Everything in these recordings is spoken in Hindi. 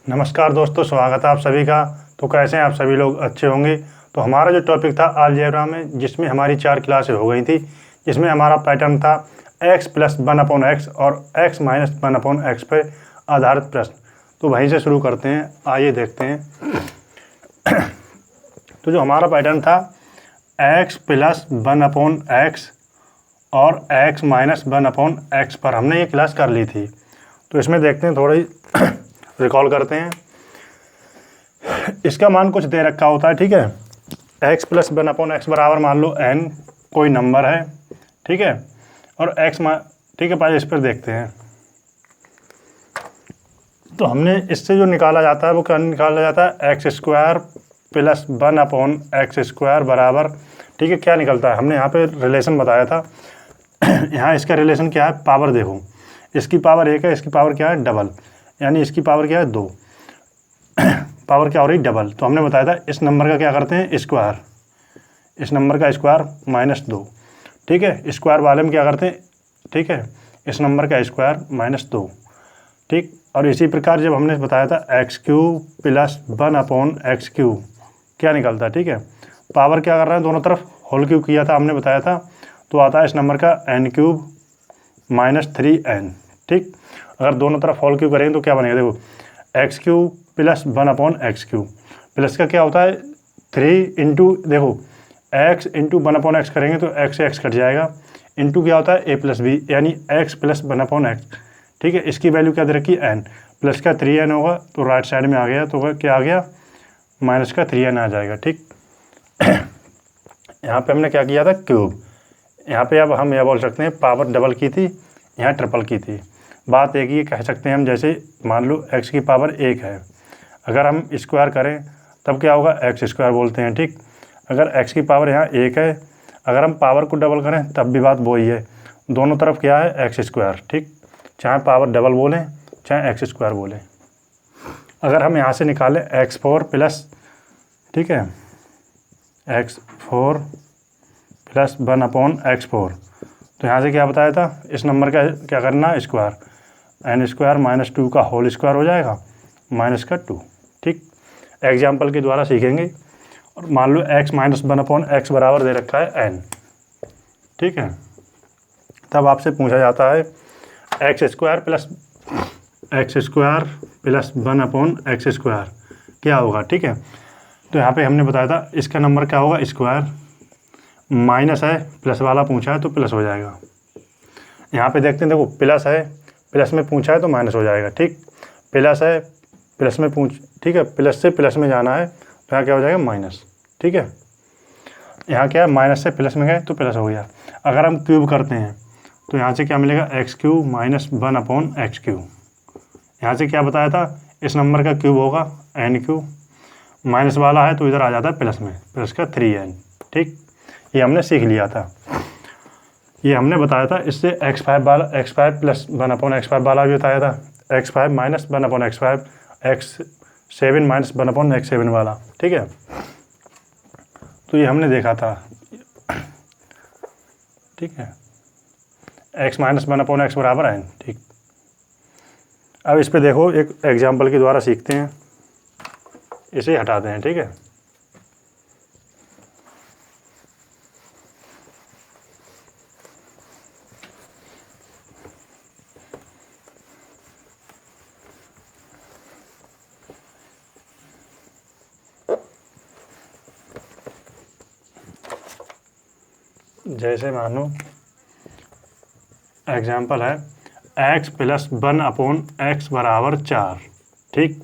नमस्कार दोस्तों, स्वागत है आप सभी का। तो कैसे हैं आप सभी लोग? अच्छे होंगे। तो हमारा जो टॉपिक था अलजेब्रा में, जिसमें हमारी 4 क्लासेस हो गई थी, जिसमें हमारा पैटर्न था x प्लस 1/x और x माइनस 1/x पे आधारित प्रश्न। तो वहीं से शुरू करते हैं, आइए देखते हैं। तो जो हमारा पैटर्न था x प्लस 1/x और x माइनस 1/x पर हमने ये क्लास कर ली थी। तो इसमें देखते हैं, थोड़ी रिकॉल करते हैं। इसका मान कुछ दे रखा होता है, ठीक है। x प्लस 1/x बराबर मान लो n कोई नंबर है, ठीक है। और x ठीक है, पहले इस पर देखते हैं। तो हमने इससे जो निकाला जाता है वो क्या निकाला जाता है, x square plus 1/x square बराबर, ठीक है, क्या निकलता है। हमने यहाँ पे रिलेशन बताया था। यहाँ इसका रिलेशन क्या है, पावर देखो, इसकी पावर 1 है, इसकी पावर क्या है, डबल, यानी इसकी पावर क्या है, 2। पावर क्या हो रही, डबल। तो हमने बताया था इस नंबर का क्या करते हैं, स्क्वायर, इस नंबर का स्क्वायर -2, ठीक है। स्क्वायर वाले में क्या करते हैं, ठीक है, इस नंबर का स्क्वायर -2, ठीक। और इसी प्रकार जब हमने बताया था x³ प्लस 1/x³ क्या निकलता है, ठीक है। पावर क्या कर रहे हैं, दोनों तरफ होल क्यूब किया था, हमने बताया था। तो आता है इस नंबर का n³ -3n, ठीक। अगर दोनों तरफ होल क्यूब करेंगे तो क्या बनेगा, देखो x³ प्लस 1/x³ प्लस का क्या होता है 3 इंटू, देखो x इंटू 1/x करेंगे तो x से x कट जाएगा, इंटू क्या होता है a प्लस b, यानी x प्लस 1/x, ठीक है। इसकी वैल्यू क्या दे रखी है, n, प्लस का 3n होगा तो राइट साइड में आ गया, तो क्या आ गया, माइनस का 3n आ जाएगा, ठीक। यहाँ पे हमने क्या किया था, क्यूब। यहाँ पे अब हम यह बोल सकते हैं पावर डबल की थी, यहाँ ट्रिपल की थी। बात एक ही कह सकते हैं हम, जैसे मान लो x की पावर 1 है, अगर हम स्क्वायर करें तब क्या होगा, x स्क्वायर बोलते हैं, ठीक। अगर x की पावर यहाँ 1 है, अगर हम पावर को डबल करें तब भी बात वही है, दोनों तरफ क्या है, x स्क्वायर, ठीक। चाहे पावर डबल बोलें चाहे x स्क्वायर बोलें। अगर हम यहाँ से निकालें x4 प्लस, ठीक है, x4 प्लस 1/x4, तो यहाँ से क्या बताया था, इस नंबर का क्या करना है, स्क्वायर, n² -2 का होल स्क्वायर हो जाएगा, -2, ठीक। एग्जाम्पल के द्वारा सीखेंगे। और मान लो x माइनस 1/x बराबर दे रखा है n, ठीक है। तब आपसे पूछा जाता है x² प्लस 1/x² क्या होगा, ठीक है। तो यहाँ पे हमने बताया था इसका नंबर क्या होगा, स्क्वायर, माइनस है, प्लस वाला पूछा है तो प्लस हो जाएगा। यहाँ पे देखते हैं, देखो प्लस है, प्लस में पूछा है तो माइनस हो जाएगा, ठीक। प्लस है, प्लस में ठीक है, प्लस से प्लस में जाना है तो यहाँ क्या हो जाएगा, माइनस, ठीक है। यहाँ क्या है, माइनस से प्लस में गए तो प्लस हो गया। अगर हम क्यूब करते हैं तो यहाँ से क्या मिलेगा, x³ - 1/x³। यहाँ से क्या बताया था, इस नंबर का क्यूब होगा n³, माइनस वाला है तो इधर आ जाता है प्लस में, प्लस का 3n, ठीक। ये हमने सीख लिया था, ये हमने बताया था। इससे x5 प्लस 1/x5 वाला भी बताया था, x5 minus 1/x5, x7 minus 1/x7 वाला, ठीक है। तो ये हमने देखा था, ठीक है, x माइनस 1/x बराबर n, ठीक। अब इस पे देखो, एक एग्जाम्पल के द्वारा सीखते हैं, इसे हटाते हैं, ठीक है। जैसे मानो एग्जाम्पल है x प्लस 1/x बराबर 4, ठीक।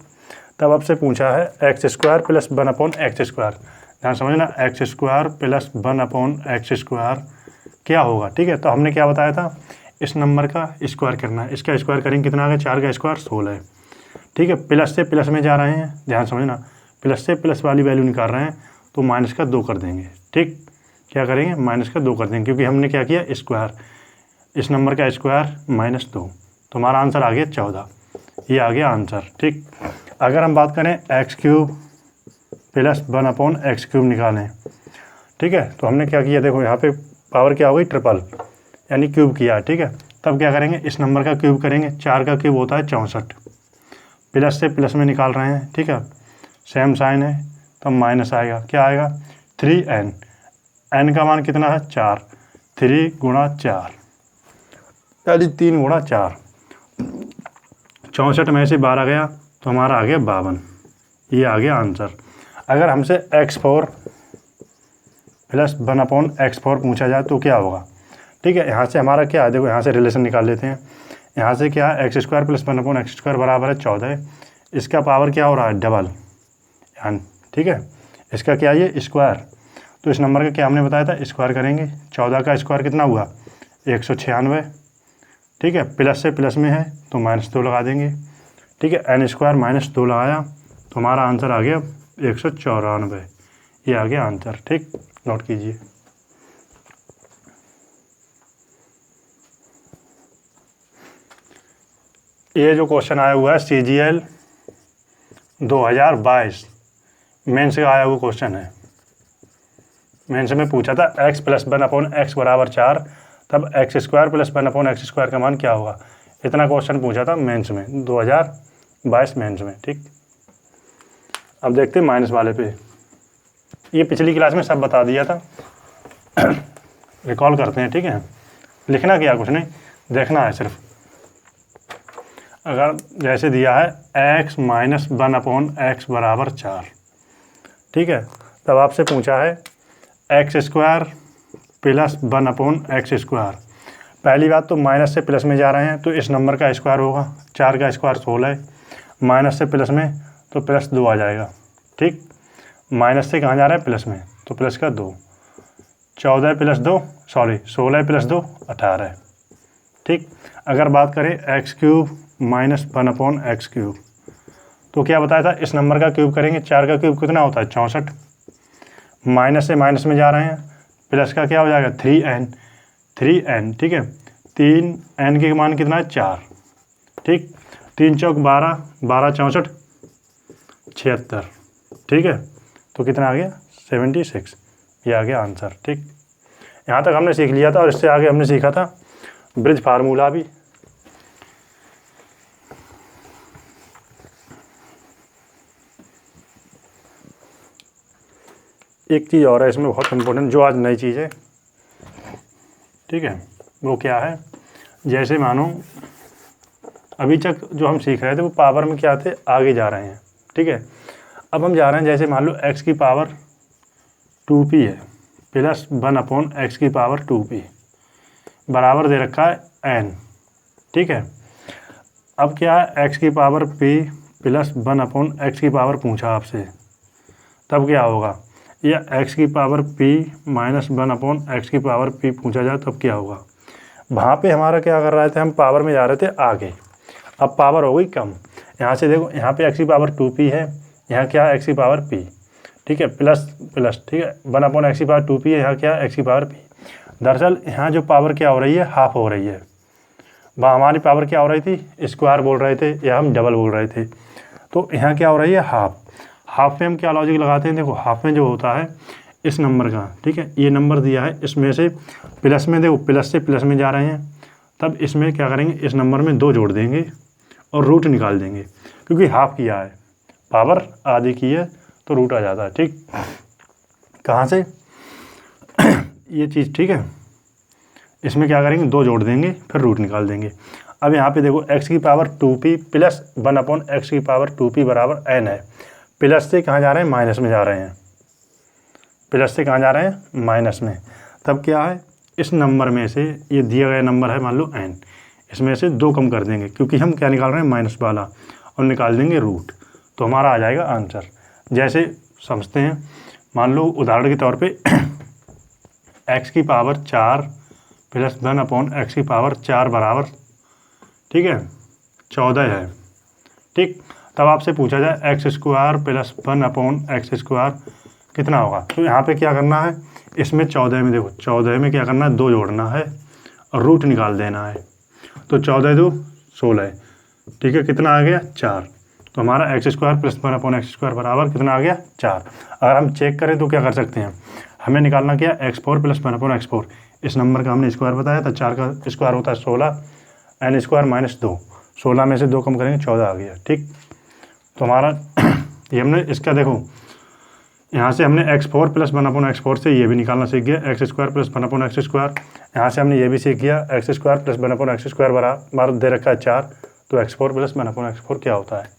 तब आपसे पूछा है x² प्लस 1/x², ध्यान समझना, x² प्लस 1/x² क्या होगा, ठीक है। तो हमने क्या बताया था, इस नंबर का स्क्वायर करना है, इसका स्क्वायर करेंगे कितना आ गया, 4 का स्क्वायर 16 है, ठीक है। प्लस से प्लस में जा रहे हैं, ध्यान समझना, प्लस से प्लस वाली वैल्यू निकाल रहे हैं तो माइनस का 2 कर देंगे, ठीक। क्या करेंगे, माइनस का 2 कर देंगे, क्योंकि हमने क्या किया, स्क्वायर, इस नंबर का स्क्वायर -2, तो हमारा आंसर आ गया 14, ये आ गया आंसर, ठीक। अगर हम बात करें x³ प्लस 1/x³ निकालें, ठीक है, तो हमने क्या किया, देखो यहाँ पे पावर क्या हो गई, ट्रिपल, यानी क्यूब किया, ठीक है। तब क्या करेंगे, इस नंबर का क्यूब करेंगे, 4 का क्यूब होता है 64, प्लस से प्लस में निकाल रहे हैं, ठीक है, सेम साइन है तो माइनस आएगा, क्या आएगा 3n, n का मान कितना है 4, 3 गुणा 4 यानी 3 गुणा 4, 64 में से 12 गया तो हमारा आ गया 52, ये आ गया आंसर। अगर हमसे x4 प्लस 1/x4 पूछा जाए तो क्या होगा, ठीक है, यहाँ से हमारा क्या है, देखो यहाँ से रिलेशन निकाल लेते हैं। यहाँ से क्या है x² प्लस 1/x² बराबर है 14, इसका पावर क्या हो रहा है डबल, यानी ठीक है, इसका क्या ये स्क्वायर, तो इस नंबर का क्या हमने बताया था स्क्वायर करेंगे, 14 का स्क्वायर कितना हुआ 196, ठीक है, प्लस से प्लस में है तो -2 लगा देंगे, ठीक है, n² -2 लगाया तो हमारा आंसर आ गया 194, ये आ गया आंसर, ठीक, नोट कीजिए। ये जो क्वेश्चन आया हुआ है CGL 2022 मेंस का आया हुआ क्वेश्चन है। मेंस में पूछा था x प्लस 1/x बराबर 4, तब x² प्लस 1/x² का मान क्या होगा, इतना क्वेश्चन पूछा था मेंस में 2022 मेंस में, ठीक। अब देखते हैं माइनस वाले पे, ये पिछली क्लास में सब बता दिया था रिकॉल करते हैं, ठीक है, लिखना क्या कुछ नहीं, देखना है सिर्फ। अगर जैसे दिया है x माइनस 1/x बराबर 4, ठीक है, तब आपसे पूछा है x² प्लस 1/x²। पहली बात तो माइनस से प्लस में जा रहे हैं तो इस नंबर का स्क्वायर होगा, 4 का स्क्वायर 16 है, माइनस से प्लस में तो प्लस 2 आ जाएगा, ठीक, माइनस से कहाँ जा रहा है प्लस में तो प्लस का 2, 16 प्लस 2 18, ठीक। अगर बात करें x³ माइनस 1/x³ तो क्या बताया था इस नंबर का क्यूब करेंगे, 4 का क्यूब कितना होता है 64, माइनस से माइनस में जा रहे हैं, प्लस का क्या हो जाएगा 3n, ठीक है, 3n के मान कितना है 4, ठीक, 3 चौक 12, 12 64 76, ठीक है, तो कितना आ गया 76, ये आ गया आंसर, ठीक। यहाँ तक हमने सीख लिया था और इससे आगे हमने सीखा था ब्रिज फार्मूला भी। एक चीज़ और है इसमें बहुत इम्पोर्टेंट, जो आज नई चीज़ है, ठीक है, वो क्या है, जैसे मानो अभी तक जो हम सीख रहे थे वो पावर में क्या थे, आगे जा रहे हैं, ठीक है, अब हम जा रहे हैं जैसे मान लो x की पावर 2p है प्लस 1/x की पावर 2p बराबर दे रखा है n, ठीक है। अब क्या है x की पावर p प्लस 1/x की पावर पूछा आपसे, तब क्या होगा, या x की पावर p माइनस 1/x की पावर p पूछा जाए तब क्या होगा। वहाँ पे हमारा क्या कर रहे थे, हम पावर में जा रहे थे आगे, अब पावर हो गई कम, यहाँ से देखो यहाँ पे x की पावर 2p है, यहाँ क्या है x की पावर p, ठीक है, प्लस प्लस, ठीक है, 1/x की पावर 2p है, यहाँ क्या है x की पावर p। दरअसल यहाँ जो पावर क्या हो रही है हाफ हो रही है, वहाँ हमारी पावर क्या हो रही थी स्क्वायर बोल रहे थे या हम डबल बोल रहे थे, तो यहाँ क्या हो रही है हाफ। हाफ में हम क्या लॉजिक लगाते हैं, देखो हाफ में जो होता है इस नंबर का, ठीक है, ये नंबर दिया है, इसमें से प्लस में देखो प्लस से प्लस में जा रहे हैं, तब इसमें क्या करेंगे इस नंबर में 2 जोड़ देंगे और रूट निकाल देंगे, क्योंकि हाफ किया है, पावर आधी की है तो रूट आ जाता है, ठीक। कहाँ से ये चीज़, ठीक है, इसमें क्या करेंगे 2 जोड़ देंगे फिर रूट निकाल देंगे। अब यहाँ पे देखो x की पावर 2p प्लस 1/x की पावर 2p बराबर n है, प्लस से कहाँ जा रहे हैं माइनस में जा रहे हैं, प्लस से कहाँ जा रहे हैं माइनस में, तब क्या है इस नंबर में से ये दिया गया नंबर है मान लो n, इसमें से 2 कम कर देंगे क्योंकि हम क्या निकाल रहे हैं माइनस वाला, और निकाल देंगे रूट, तो हमारा आ जाएगा आंसर। जैसे समझते हैं, मान लो उदाहरण के तौर पे x की पावर 4 प्लस 1/x की पावर 4 बराबर, ठीक है, 14 है, ठीक। तब आपसे पूछा जाए x² प्लस 1/x² कितना होगा, तो यहाँ पे क्या करना है, इसमें 14 में देखो 14 में क्या करना है 2 जोड़ना है और रूट निकाल देना है, तो 14 2 16, ठीक है, कितना आ गया 4, तो हमारा x² प्लस 1/x² बराबर कितना आ गया 4। अगर हम चेक करें तो क्या कर सकते हैं, हमें निकालना क्या x4 प्लस 1/x4, इस नंबर का हमने स्क्वायर बताया था, 4 का स्क्वायर होता है 16, n² माइनस 2, 16 में से 2 कम करेंगे 14 आ गया, ठीक। तो हमारा ये हमने इसका देखो यहाँ से हमने x4 प्लस 1/x4 से ये भी निकालना सीख गया, x² प्लस 1/x²। यहाँ से हमने ये भी सीख गया, x² प्लस 1/x² बराबर दे रखा है 4, तो x4 प्लस 1/x4 क्या होता है।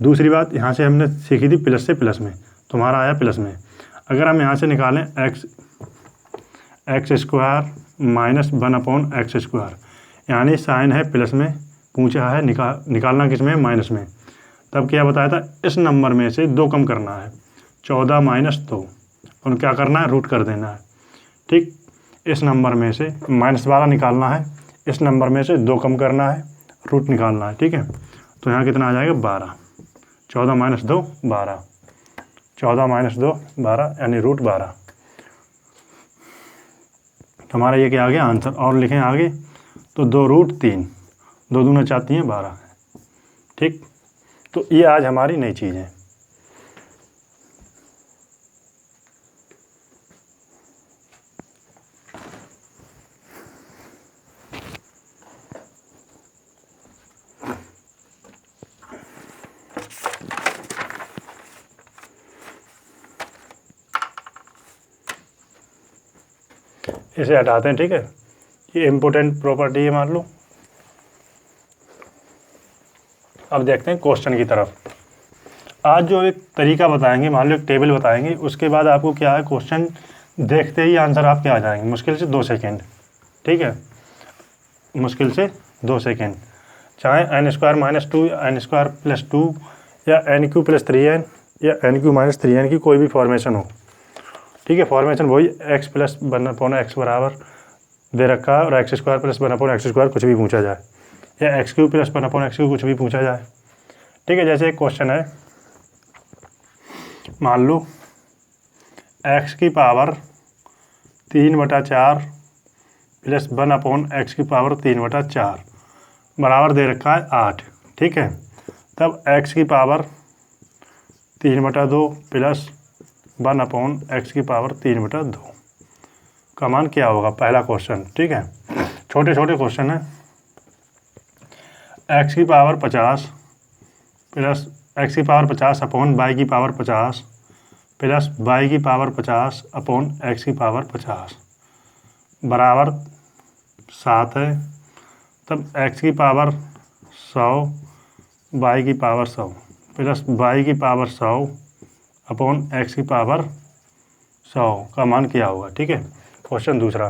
दूसरी बात यहाँ से हमने सीखी थी प्लस से प्लस में, तुम्हारा आया प्लस में। अगर हम यहाँ से निकालें x² माइनस 1/x², यानी साइन है प्लस में, पूछा है निकालना किस में, माइनस में। तब क्या बताया था, इस नंबर में से 2 कम करना है, 14 माइनस 2, और क्या करना है, रूट कर देना है। ठीक, इस नंबर में से -12 निकालना है, इस नंबर में से 2 कम करना है, रूट निकालना है। ठीक है, तो यहाँ कितना आ जाएगा, 12। 14 माइनस 2 12, 14 माइनस 2 12, यानी रूट 12। तो हमारा ये क्या आ गया आंसर। और लिखें आगे, तो 2 रूट 3, 2 दूना 4 3 12। ठीक, तो ये आज हमारी नई चीज़ है। इसे हटाते हैं। ठीक है, ये इम्पोर्टेंट प्रॉपर्टी है मान लो। अब देखते हैं क्वेश्चन की तरफ। आज जो एक तरीका बताएंगे, मान लो एक टेबल बताएंगे, उसके बाद आपको क्या है, क्वेश्चन देखते ही आंसर आपके आ जाएंगे, मुश्किल से 2 सेकेंड। ठीक है, मुश्किल से 2 सेकेंड। चाहे n² माइनस 2 n² प्लस 2 या n³ प्लस 3n या n³ माइनस 3n की कोई भी फॉर्मेशन हो। ठीक है, फॉर्मेशन वही x प्लस 1/x बराबर दे रखा है, और x² प्लस 1/x² कुछ भी पूछा जाए, या x³ प्लस 1/x³ कुछ भी पूछा जाए। ठीक है, जैसे एक क्वेश्चन है, मान लो x की पावर 3/4 प्लस 1/x की पावर 3/4 बराबर दे रखा है 8। ठीक है, तब x की पावर 3/2 प्लस 1/x की पावर 3/2 का मान क्या होगा, पहला क्वेश्चन। ठीक है, छोटे छोटे क्वेश्चन है। x की पावर 50 प्लस x की पावर 50 अपॉन y की पावर 50 प्लस y की पावर 50 अपॉन x की पावर 50 बराबर 7 है। तब x की पावर 100 y की पावर 100 प्लस y की पावर 100 अपॉन x की पावर 100 का मान क्या होगा। ठीक है, क्वेश्चन दूसरा।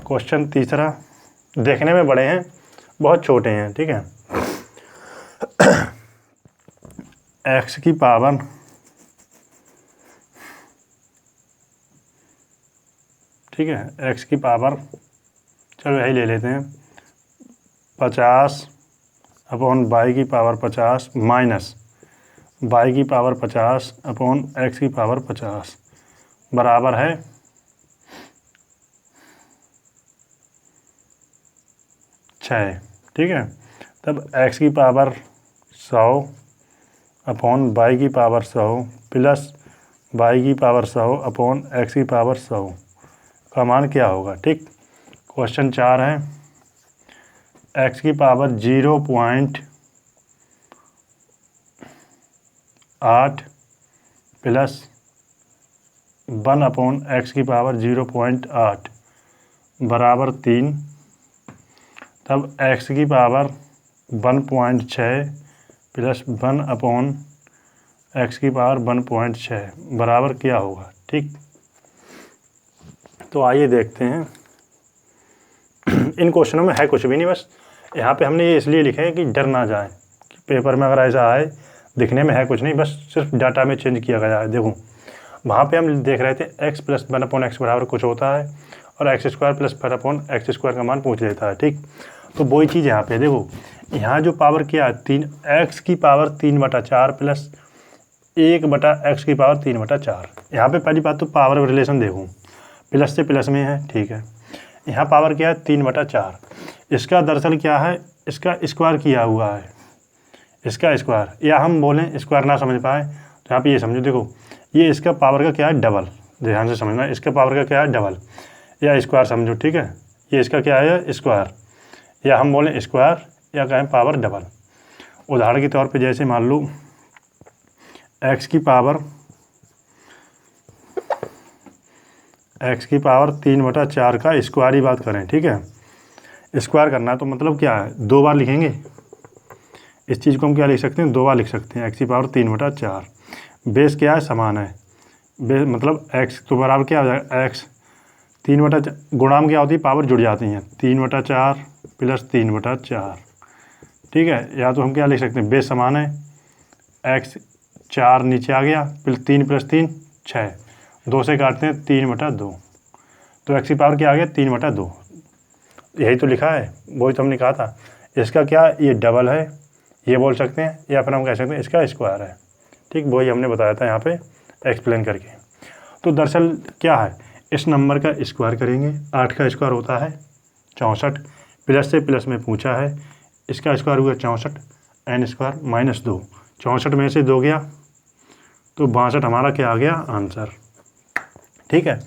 क्वेश्चन तीसरा देखने में बड़े हैं, बहुत छोटे हैं। ठीक है, x की पावर ठीक है, x की पावर चलो यही ले लेते हैं 50 अपॉन y की पावर 50 माइनस y की पावर 50 अपॉन x की पावर 50 बराबर है 6। ठीक है, तब x की पावर 100 अपॉन y की पावर 100 प्लस y की पावर 100 अपॉन x की पावर 100 का मान क्या होगा। ठीक, क्वेश्चन 4 है, x की पावर 0.8 प्लस 1/x की पावर 0.8 बराबर 3। तब x की पावर 1.6 प्लस 1/x की पावर 1.6 बराबर क्या होगा। ठीक, तो आइए देखते हैं। इन क्वेश्चनों में है कुछ भी नहीं, बस यहाँ पे हमने ये इसलिए लिखे हैं कि डर ना जाए कि पेपर में अगर ऐसा आए, दिखने में है कुछ नहीं, बस सिर्फ डाटा में चेंज किया गया है। देखो वहाँ पे हम देख रहे थे x प्लस 1/x बराबर कुछ होता है, और x² प्लस 1/x² का मान पूछ लेता है। ठीक, तो वही चीज़ यहाँ पे देखो, यहाँ जो पावर क्या है 3, x की पावर 3/4 प्लस 1/x की पावर 3/4। यहाँ पे पहली बात तो पावर रिलेशन देखो, प्लस से प्लस में है। ठीक है, यहाँ पावर क्या है 3/4, इसका दरअसल क्या है, इसका स्क्वायर किया हुआ है, इसका स्क्वायर, या हम बोलें स्क्वायर ना समझ पाए तो यहाँ पे ये समझो, देखो ये इसका पावर का क्या है डबल, ध्यान से समझना, इसका पावर का क्या है डबल या स्क्वायर समझो। ठीक है, ये इसका क्या है स्क्वायर, या हम बोलें स्क्वायर या कहें पावर डबल। उदाहरण के तौर पे जैसे मान लो एक्स की पावर 3/4 का स्क्वायर ही बात करें, ठीक है। स्क्वायर करना है तो मतलब क्या है, 2 बार लिखेंगे इस चीज़ को। हम क्या लिख सकते हैं, 2 बार लिख सकते हैं। एक्स की पावर 3/4, बेस क्या है, समान है। बेस मतलब एक्स तो बराबर क्या हो जाएगा, एक्स 3/4 गुणा में क्या होती है, पावर जुड़ जाती हैं, 3/4 प्लस 3/4, ठीक है। या तो हम क्या लिख सकते हैं, बेस समान है, एक्स 4 नीचे आ गया, फिर 3 + 3 6, 2 से काटते हैं 3/2, तो एक्स की पावर क्या आ गया, 3/2। यही तो लिखा है, वही तो हमने कहा था। इसका क्या, ये डबल है, ये बोल सकते हैं, या फिर हम कह सकते हैं इसका स्क्वायर है, ठीक। वही हमने बताया था यहाँ पे एक्सप्लेन करके। तो दरअसल क्या है, इस नंबर का स्क्वायर करेंगे, 8 का स्क्वायर होता है 64, प्लस से प्लस में पूछा है, इसका स्क्वायर हुआ 64, n² - 2, 64 में से 2 गया तो 62 हमारा क्या आ गया, आंसर, ठीक है।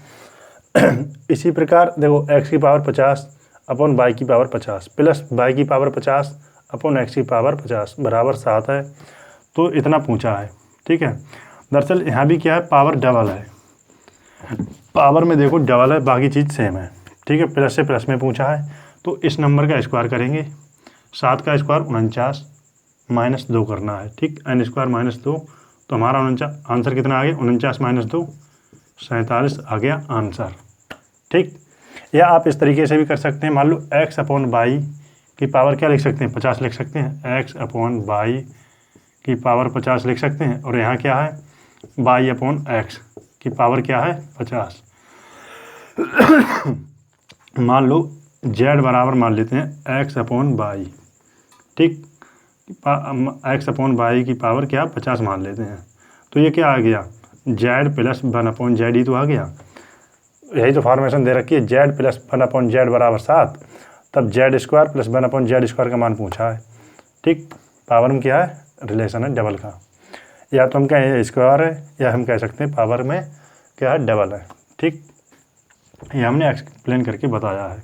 इसी प्रकार देखो, x की पावर 50 अपॉन y की पावर 50 प्लस y की पावर 50 अपॉन x की पावर 50 बराबर 7 है। तो इतना पूछा है, ठीक है। दरअसल यहाँ भी क्या है, पावर डबल है, पावर में देखो डबल है, बाकी चीज़ सेम है, ठीक है। प्लस से प्लस में पूछा है, तो इस नंबर का स्क्वायर करेंगे, 7 का स्क्वायर 49 - 2 करना है, ठीक। n² - 2, तो हमारा 49 आंसर कितना आ गया, 49 - 2 47 आ गया आंसर, ठीक। या आप इस तरीके से भी कर सकते हैं, मान लो x अपॉन वाई की पावर क्या लिख सकते हैं, 50 लिख सकते हैं, x अपॉन वाई की पावर 50 लिख सकते हैं। और यहाँ क्या है, y अपॉन x की पावर क्या है, 50। मान लो z बराबर मान लेते हैं x अपॉन वाई, ठीक। x अपॉन वाई की पावर क्या, 50 मान लेते हैं। तो ये क्या आ गया, z + 1/z ही तो आ गया। यही तो फॉर्मेशन दे रखी है, z + 1/z बराबर 7, तब z² + 1/z² का मान पूछा है, ठीक। पावर में क्या है, रिलेशन है डबल का। या तो हम कहें स्क्वायर है, या हम कह सकते हैं पावर में क्या है, डबल है, ठीक। ये हमने एक्सप्लेन करके बताया है।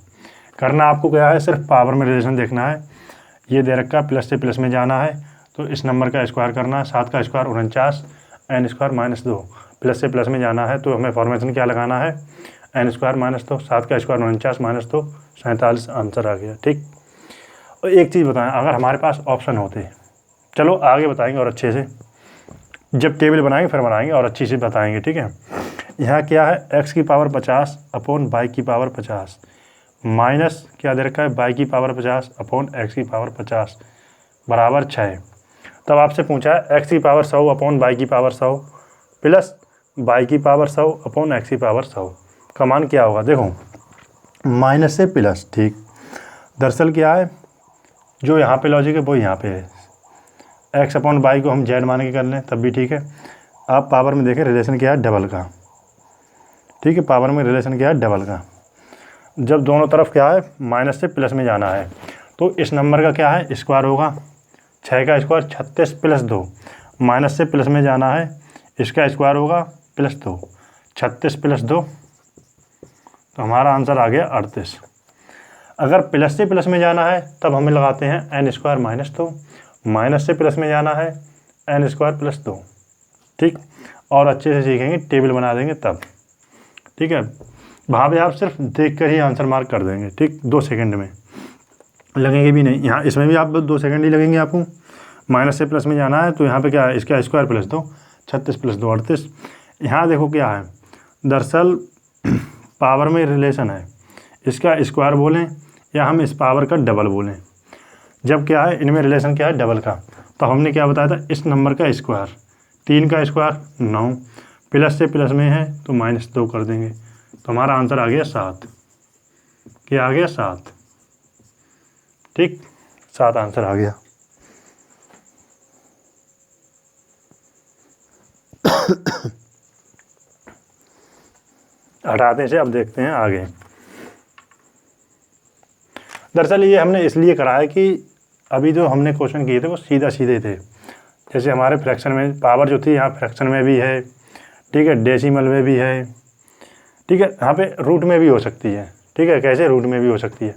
करना आपको क्या है, सिर्फ पावर में रिलेशन देखना है। ये दे रखा है, प्लस से प्लस में जाना है, तो इस नंबर का स्क्वायर करना है, 7 का स्क्वायर 49, n² - 2, प्लस से प्लस में जाना है, तो हमें फॉर्मेशन क्या लगाना है, n² - 2, 7 का स्क्वायर 49 - 2 47 आंसर आ गया, ठीक। और एक चीज़ बताएं, अगर हमारे पास ऑप्शन होते, चलो आगे बताएंगे और अच्छे से, जब टेबल बनाएंगे फिर बनाएंगे और अच्छी से बताएंगे, ठीक है। यहाँ क्या है, x की पावर 50 अपॉन y की पावर 50 माइनस क्या दे रखा है, y की पावर 50 अपॉन x की पावर 50 बराबर 6। तब आपसे पूछा है x की पावर 100 अपॉन y की पावर 100 प्लस y की पावर 100 अपॉन x की पावर 100 का मान क्या होगा। देखो माइनस से प्लस, ठीक। दरअसल क्या है, जो यहाँ पे लॉजिक है वो यहाँ पे है, x अपॉन y को हम z मान के कर लें तब भी ठीक है। आप पावर में देखें रिलेशन क्या है, डबल का, ठीक है। पावर में रिलेशन क्या है, डबल का। जब दोनों तरफ क्या है, माइनस से प्लस में जाना है, तो इस नंबर का क्या है, स्क्वायर होगा, 6 का स्क्वायर 36 + 2, माइनस से प्लस में जाना है, इसका स्क्वायर होगा +2, 36 + 2, तो हमारा आंसर आ गया 38। अगर प्लस से प्लस में जाना है तब हमें लगाते हैं n² - 2, माइनस से प्लस में जाना है n² + 2, ठीक। और अच्छे से सीखेंगे, टेबल बना देंगे तब, ठीक है। वहाँ पे आप सिर्फ देख कर ही आंसर मार्क कर देंगे, ठीक, 2 सेकंड में लगेंगे भी नहीं। यहाँ इसमें भी आप 2 सेकंड ही लगेंगे आपको। माइनस से प्लस में जाना है तो यहाँ पे क्या है, इसका स्क्वायर +2, 36 + 2 38। यहाँ देखो क्या है, दरअसल पावर में रिलेशन है, इसका स्क्वायर बोलें या हम इस पावर का डबल बोलें। जब क्या है, इनमें रिलेशन क्या है, डबल का, तो हमने क्या बताया था, इस नंबर का स्क्वायर, 3 का स्क्वायर 9, प्लस से प्लस में है तो -2 कर देंगे, तो हमारा आंसर आ गया 7। क्या आ गया, 7, ठीक, 7 आंसर आ गया। हटाते से अब देखते हैं आगे। दरअसल ये हमने इसलिए करा है कि अभी जो हमने क्वेश्चन किए थे वो सीधा सीधे थे। जैसे हमारे फ्रैक्शन में पावर जो थी, यहाँ फ्रैक्शन में भी है, ठीक है, डेसिमल में भी है, ठीक है, यहाँ पे रूट में भी हो सकती है, ठीक है, कैसे रूट में भी हो सकती है,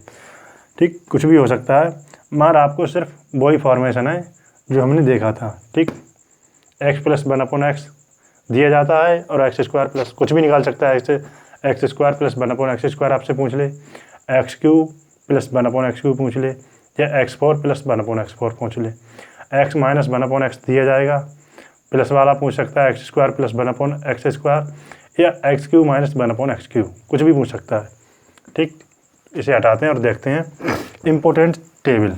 ठीक, कुछ भी हो सकता है। मगर आपको सिर्फ वही फॉर्मेशन है जो हमने देखा था, ठीक। एक्स प्लस 1/x दिया जाता है, और एक्स स्क्वायर प्लस कुछ भी निकाल सकता है, x square plus 1/x square आपसे पूछ ले, x cube plus 1/x cube पूछ ले, या x4 प्लस 1/x4 पूछ ले। एक्स माइनस 1/x दिया जाएगा, प्लस वाला पूछ सकता है x square plus 1/x square, या x cube minus 1/x cube, कुछ भी पूछ सकता है। ठीक, इसे हटाते हैं और देखते हैं इम्पोर्टेंट टेबल।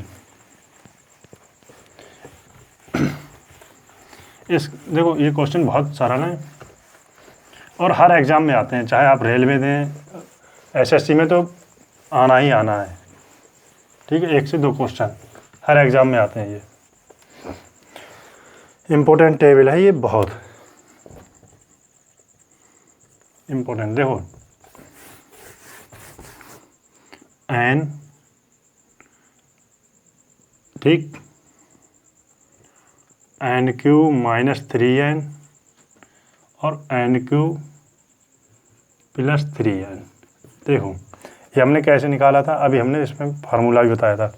देखो ये क्वेश्चन बहुत सरल है और हर एग्ज़ाम में आते हैं, चाहे आप रेलवे दें, एसएससी में तो आना ही आना है। ठीक है, 1 से 2 क्वेश्चन हर एग्ज़ाम में आते हैं। ये इम्पोर्टेंट टेबल है, ये बहुत इम्पोर्टेंट। देखो n, ठीक, n क्यू माइनस 3n और n क्यू प्लस 3n। देखो ये हमने कैसे निकाला था, अभी हमने इसमें फार्मूला भी बताया था।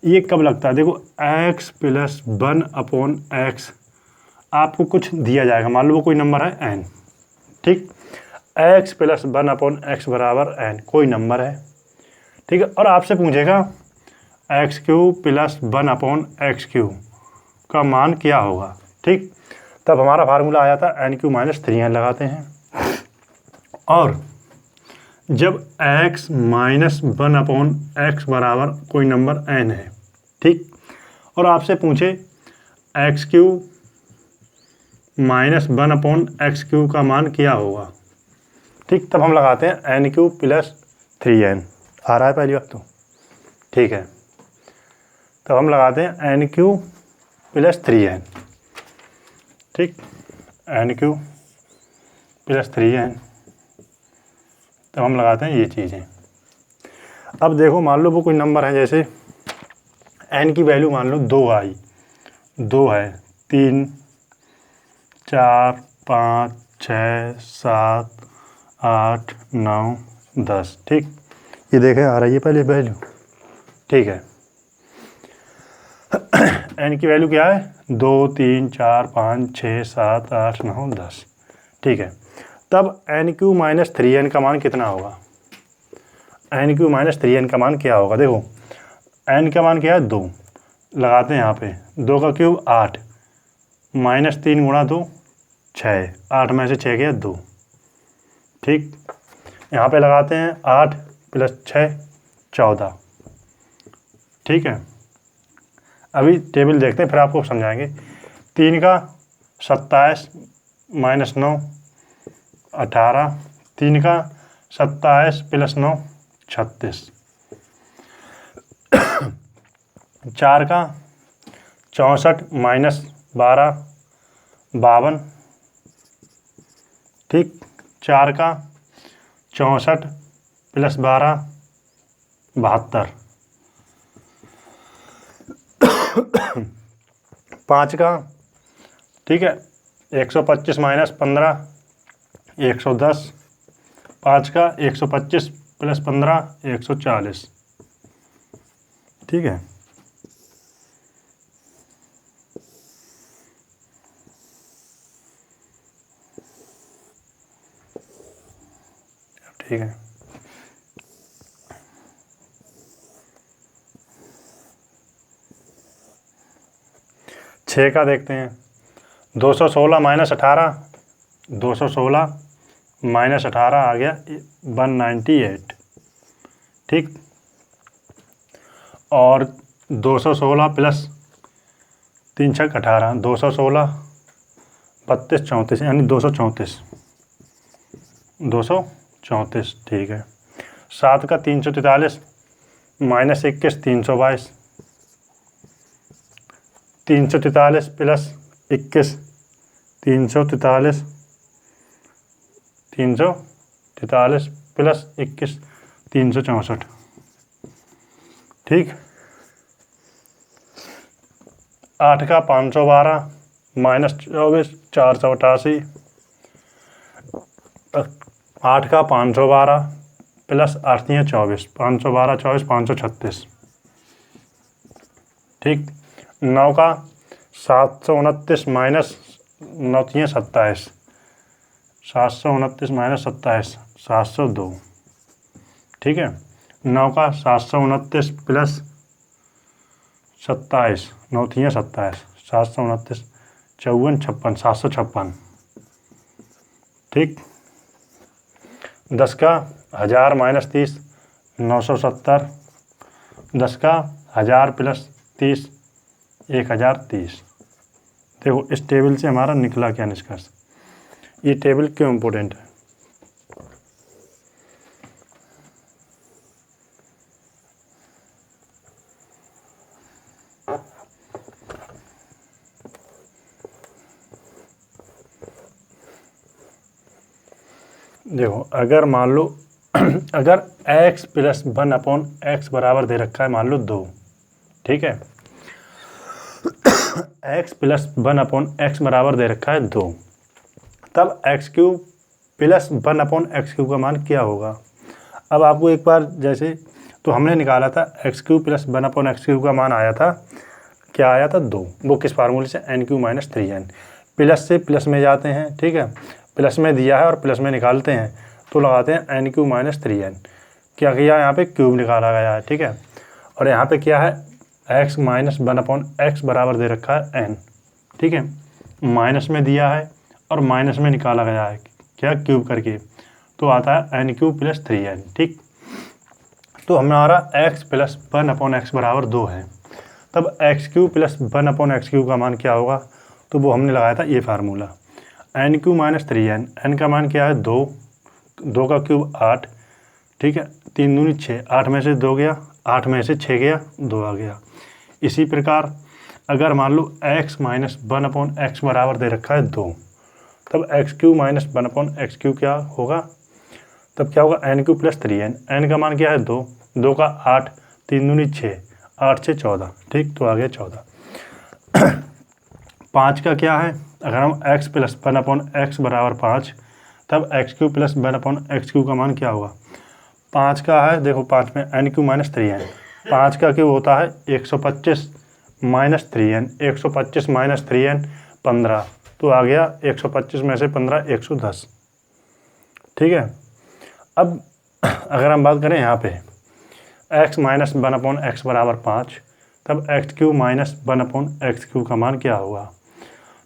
ये कब लगता है, देखो x प्लस 1/x, आपको कुछ दिया जाएगा, मान लो वो कोई नंबर है n, ठीक, x प्लस 1/x बराबर n, कोई नंबर है, ठीक है, और आपसे पूछेगा x cube plus 1/x cube का मान क्या होगा। ठीक, तब हमारा फार्मूला आया था n क्यू माइनस 3n लगाते हैं, और जब x माइनस 1/x बराबर कोई नंबर n है, ठीक, और आपसे पूछे x cube minus 1/x cube का मान क्या होगा, ठीक, तब हम लगाते हैं n क्यूब प्लस 3n। आ रहा है पहली बात तो, ठीक है, तब हम लगाते हैं n क्यूब प्लस 3n, ठीक, n क्यूब प्लस 3n, तब हम लगाते हैं ये चीज़ें। अब देखो मान लो वो कोई नंबर है, जैसे n की वैल्यू मान लो 2 आई, 2 है, 3 4 5 6 7 8 9 10, ठीक, ये देखें आ रही है पहले वैल्यू, ठीक है। n की वैल्यू क्या है, 2 3 4 5 6 7 8 9 10, ठीक है। तब n क्यू माइनस 3n का मान कितना होगा, n क्यू माइनस 3n का मान क्या होगा। देखो n का मान क्या है, 2, लगाते हैं यहाँ पे 2 का क्यूब 8, माइनस 3 गुणा 2 6, 8 में से 6 गया 2, ठीक, यहाँ पे लगाते हैं 8 प्लस 6 14, ठीक है। अभी टेबल देखते हैं फिर आपको समझाएंगे। 3 का 27 माइनस 9 18, 3 का 27 प्लस 9 36, 4 का 64 माइनस 12 52, ठीक, 4 का 64 प्लस 12 72, 5 का, ठीक है, 125 माइनस 15 110, 5 का 125 प्लस 15 140, ठीक है। ठीक है, छः का देखते हैं, 216 माइनस 18, 216 माइनस 18 आ गया 198, ठीक, और 216 प्लस 3 छक 18, 216 32 34 यानी 234, 234, ठीक है। 7 का 343 माइनस 21 322, 343 प्लस 21 343, 343 प्लस 21 364, ठीक। 8 का 512 माइनस 24 488, 8 का 512 प्लस 8 24 512 24 536, ठीक। 9 का 729 माइनस 9 27, 729 माइनस 27, 702। ठीक है, 9 का 729 प्लस 27, 9 27, 729, 54, 56, 756। ठीक, 10 का 1000 माइनस 30, 970। 10 का 1000 प्लस 30, 1030। देखो इस टेबल से हमारा निकला क्या निष्कर्ष। ये टेबल क्यों इम्पोर्टेंट है? देखो अगर मान लो अगर x प्लस 1/x बराबर दे रखा है मान लो 2, ठीक है, x प्लस 1/x बराबर दे रखा है 2, तब x³ प्लस 1/x³ का मान क्या होगा? अब आपको एक बार जैसे तो हमने निकाला था x³ प्लस 1/x³ का मान आया था, क्या आया था 2। वो किस फार्मूले से? n³ minus 3n। प्लस से प्लस में जाते हैं, ठीक है, प्लस में दिया है और प्लस में निकालते हैं तो लगाते हैं n³ माइनस 3n। क्या किया यहाँ पे? क्यूब निकाला गया है, ठीक है। और यहाँ पे क्या है? x माइनस 1/x बराबर दे रखा है n, ठीक है, माइनस में दिया है और माइनस में निकाला गया है, क्या? क्यूब करके, तो आता है n³ प्लस 3n। ठीक, तो हमारा x प्लस 1/x बराबर 2 है, तब x³ प्लस 1/x³ का मान क्या होगा? तो वो हमने लगाया था ये formula, n³ minus 3n। n का मान क्या है? 2, 2 का क्यूब 8, ठीक है, 3 दूनी 6, 8 में से 2 गया, 8 में से 6 गया, 2 आ गया। इसी प्रकार अगर मान लो x माइनस 1/x बराबर दे रखा है 2, तब x³ माइनस 1/x³ क्या होगा? तब क्या होगा? n³ plus 3n। n का मान क्या है? 2, 2 का 8, 3 दूनी 6, 8 से 14, ठीक, तो आ गया 14। 5 का क्या है? अगर हम x प्लस 1/x बराबर 5, तब x³ प्लस 1/x³ का मान क्या होगा? 5 का है, देखो 5 में n³ माइनस 3n, 5 का क्यूब होता है 125 माइनस 3n, 125 माइनस 3n 15, तो आ गया 125 में से 15 110। ठीक है, अब अगर हम बात करें यहाँ पे x माइनस 1/x बराबर 5, तब x³ माइनस 1/x³ का मान क्या होगा?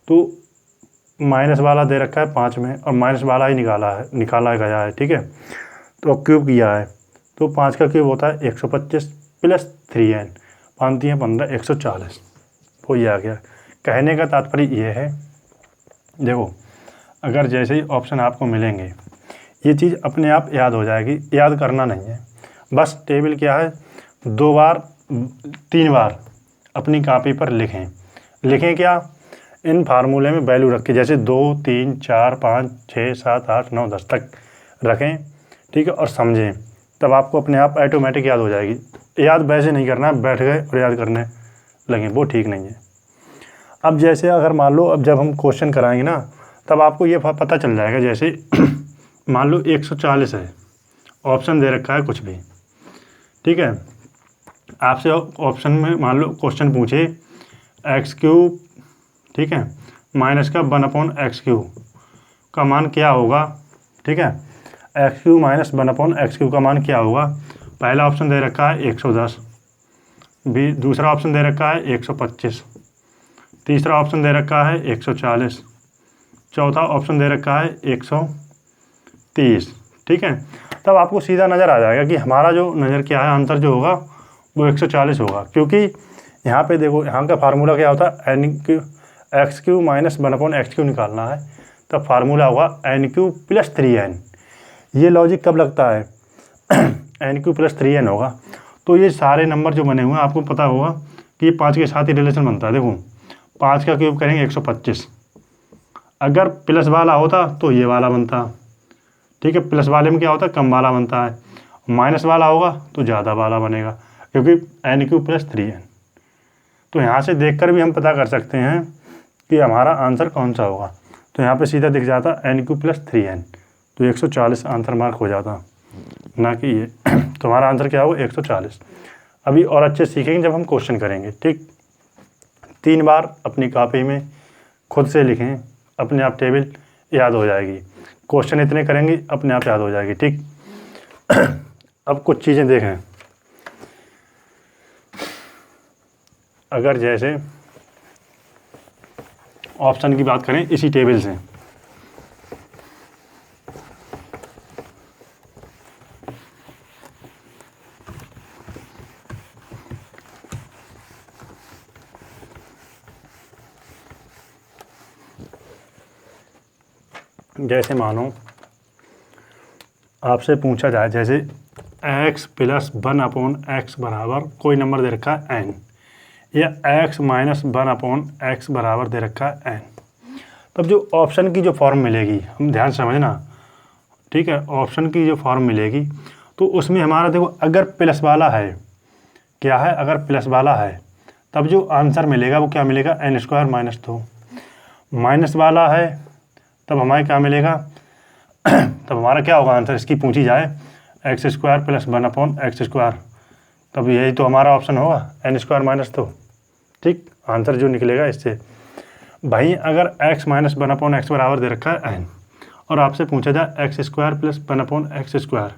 तो माइनस वाला दे रखा है 5 में और माइनस वाला ही निकाला गया है, ठीक है, तो क्यूब किया है, तो 5 का क्यूब होता है 125 प्लस 3n, 5 है 15, 140, वो ये आ गया। कहने का तात्पर्य ये है, देखो अगर जैसे ही ऑप्शन आपको मिलेंगे ये चीज़ अपने आप याद हो जाएगी, याद करना नहीं है, बस टेबल क्या है 2 बार 3 बार अपनी कॉपी पर लिखें क्या? इन फार्मूले में वैल्यू रख के, जैसे 2 3 4 5 6 7 8 9 10 तक रखें, ठीक है, और समझें, तब आपको अपने आप ऑटोमेटिक याद हो जाएगी। याद वैसे नहीं करना, बैठ गए और याद करने लगे, वो ठीक नहीं है। अब जैसे अगर मान लो अब जब हम क्वेश्चन कराएंगे ना, तब आपको ये पता चल जाएगा, जैसे मान लो 140 है, ऑप्शन दे रखा है कुछ भी, ठीक है, आपसे ऑप्शन में मान लो क्वेश्चन पूछे x³, ठीक है, माइनस का 1/x³ का मान क्या होगा? ठीक है, x³ माइनस 1/x³ का मान क्या होगा? पहला ऑप्शन दे रखा है 110, दूसरा ऑप्शन दे रखा है 125, तीसरा ऑप्शन दे रखा है 140, चौथा ऑप्शन दे रखा है 130, ठीक है, तब आपको सीधा नज़र आ जाएगा कि हमारा जो नज़र क्या है, आंसर जो होगा वो 140 होगा, क्योंकि यहाँ पे देखो यहाँ का फार्मूला क्या होता है, x³ माइनस 1/x³ निकालना है, तब फार्मूला होगा n³ प्लस 3n। ये लॉजिक कब लगता है? n³ प्लस 3n होगा, तो ये सारे नंबर जो बने हुए हैं आपको पता होगा कि ये 5 के साथ ही रिलेशन बनता है। देखो 5 का क्यूब करेंगे 125, अगर प्लस वाला होता तो ये वाला बनता, ठीक है, प्लस वाले में क्या होता है, कम वाला बनता है, माइनस वाला होगा तो ज़्यादा वाला बनेगा, क्योंकि n³ प्लस 3n। तो यहाँ से देखकर भी हम पता कर सकते हैं कि हमारा आंसर कौन सा होगा। तो यहाँ पे सीधा दिख जाता n³ प्लस 3n, तो 140 आंसर मार्क हो जाता, ना कि ये। तो हमारा आंसर क्या होगा? 140। अभी और अच्छे सीखेंगे जब हम क्वेश्चन करेंगे, ठीक। 3 बार अपनी कॉपी में खुद से लिखें, अपने आप टेबल याद हो जाएगी। क्वेश्चन इतने करेंगे अपने आप याद हो जाएगी। ठीक। अब कुछ चीज़ें देखें, अगर जैसे ऑप्शन की बात करें इसी टेबल से, जैसे मानो आपसे पूछा जाए जैसे x + 1/x बराबर कोई नंबर दे रखा है n, या x - 1/x बराबर दे रखा है n, तब जो ऑप्शन की जो फॉर्म मिलेगी, हम ध्यान समझना, ठीक है, ऑप्शन की जो फॉर्म मिलेगी तो उसमें हमारा देखो अगर प्लस वाला है, क्या है, अगर प्लस वाला है तब जो आंसर मिलेगा वो क्या मिलेगा, n² - 2। माइनस वाला है तब हमारे क्या मिलेगा तब हमारा क्या होगा आंसर, इसकी पूछी जाए x² + 1/x², तब यही तो हमारा ऑप्शन होगा n² - 2। ठीक, आंसर जो निकलेगा इससे। भाई अगर x - 1/x बराबर दे रखा है n और आपसे पूछा जाए x² + 1/x²,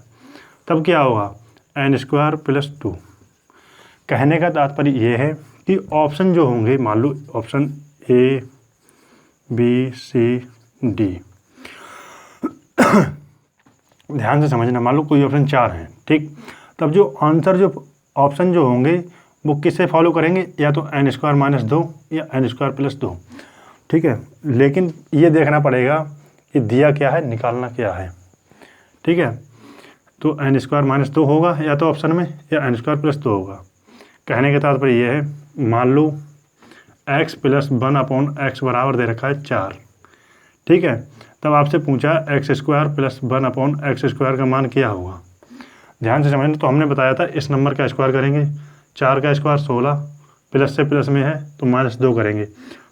तब क्या होगा n² + 2। कहने का तात्पर्य ये है कि ऑप्शन जो होंगे, मान लो option A B C D, ध्यान से समझना, मान लो कोई ऑप्शन 4 है, ठीक, तब जो आंसर जो ऑप्शन जो होंगे वो किससे फॉलो करेंगे, या तो n² - 2 या n² + 2। ठीक है, लेकिन ये देखना पड़ेगा कि दिया क्या है, निकालना क्या है। ठीक है, तो n² - 2 होगा या तो ऑप्शन में, या n² + 2 होगा। कहने का तात्पर्य ये है, मान लो x + 1/x बराबर दे रखा है 4। ठीक है, तब आपसे पूछा x² + 1/x² का मान क्या होगा। ध्यान से समझना, तो हमने बताया था इस नंबर का स्क्वायर करेंगे, 4 का स्क्वायर 16, प्लस से प्लस में है तो -2 करेंगे,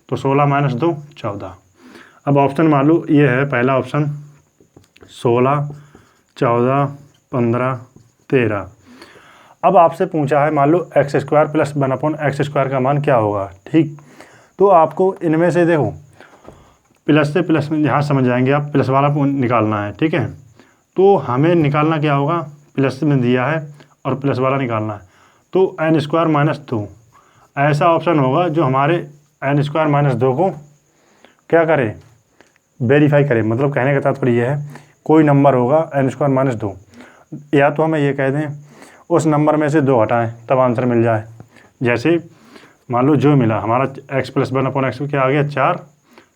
तो 16 - 2 14। अब ऑप्शन मान लो ये है पहला ऑप्शन 16, 14, 15, 13। अब आपसे पूछा है मान लो x² + 1/x² का मान क्या होगा। ठीक, तो आपको इनमें से देखो प्लस से प्लस में, यहाँ समझ जाएंगे आप, प्लस वाला निकालना है। ठीक है, तो हमें निकालना क्या होगा, प्लस में दिया है और प्लस वाला निकालना है, तो n² - 2 ऐसा ऑप्शन होगा जो हमारे n² - 2 को क्या करे, वेरीफाई करे। मतलब कहने का तात्पर्य यह है, कोई नंबर होगा n² - 2, या तो हमें ये कह दें उस नंबर में से 2 हटाएं तब आंसर मिल जाए। जैसे मान लो जो मिला हमारा x + 1/x क्या आ गया 4,